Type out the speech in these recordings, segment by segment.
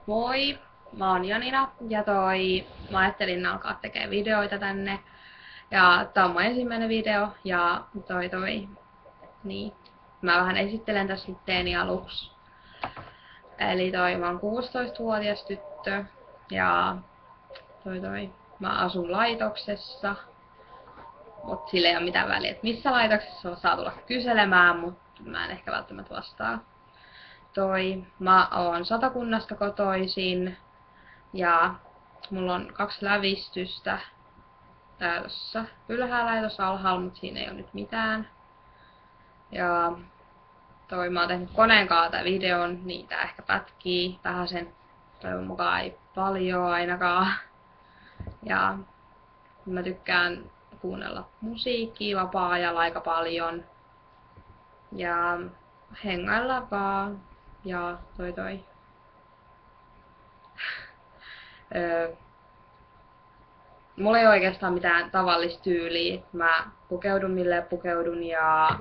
Moi, mä oon Janina ja mä ajattelin alkaa tekemään videoita tänne. Ja tää on mun ensimmäinen video ja niin. Mä vähän esittelen tässä nyt teeni aluksi. Eli mä oon 16-vuotias tyttö ja mä asun laitoksessa. Mut sillä ei ole mitään väliä, että missä laitoksessa saa tulla kyselemään, mutta mä en ehkä välttämättä vastaa. Mä oon Satakunnasta kotoisin ja mulla on 2 lävistystä tää tossa ylhäällä ja tossa alhaalla, mut siinä ei oo nyt mitään. Ja mä oon tehnyt koneen kanssa tää videon, niin tää ehkä pätkii vähäsen. Toivon mukaan ei paljon ainakaan. Ja mä tykkään kuunnella musiikkia vapaa-ajalla aika paljon. Ja hengailla vaan. Ja mulla ei oikeastaan mitään tavallista tyyliä. Mä pukeudun milleen pukeudun ja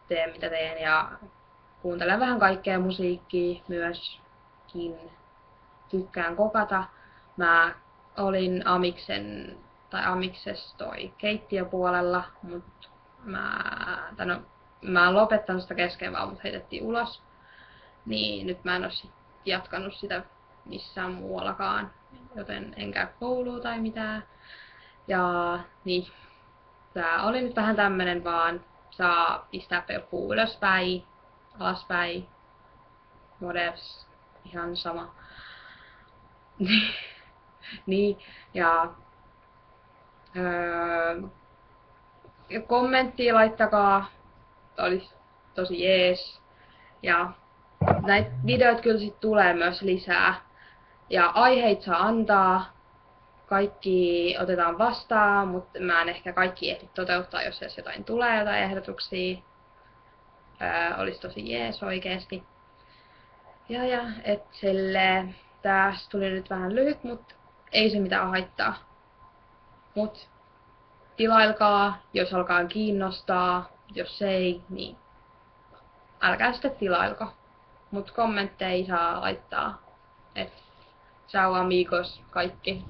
teen mitä teen ja kuuntelen vähän kaikkea musiikkia myöskin. Tykkään kokata. Mä olin Amiksessa keittiöpuolella, mut mä en lopettanut sitä kesken, vaan mut heitettiin ulos. Niin nyt mä en oo jatkanut sitä missään muuallakaan, joten en käy koulua tai mitään. Ja niin, tää oli nyt vähän tämmönen vaan, saa pistää puu ylöspäin, alaspäin, whatevs, ihan sama. Niin, ja kommenttia laittakaa, olisi tosi jees. Ja näitä videoita kyllä sit tulee myös lisää. Ja aiheita saa antaa. Kaikki otetaan vastaan, mutta mä en ehkä kaikki ehdi toteuttaa, jos edes jotain tulee, jotain ehdotuksia. Olisi tosi jees oikeesti. Ja et silleen, tästä tuli nyt vähän lyhyt, mut ei se mitään haittaa. Mut tilailkaa, jos alkaa kiinnostaa. Jos ei, niin älkää sitten tilailko. Mut kommentteja saa laittaa. Et ciao amigos kaikki.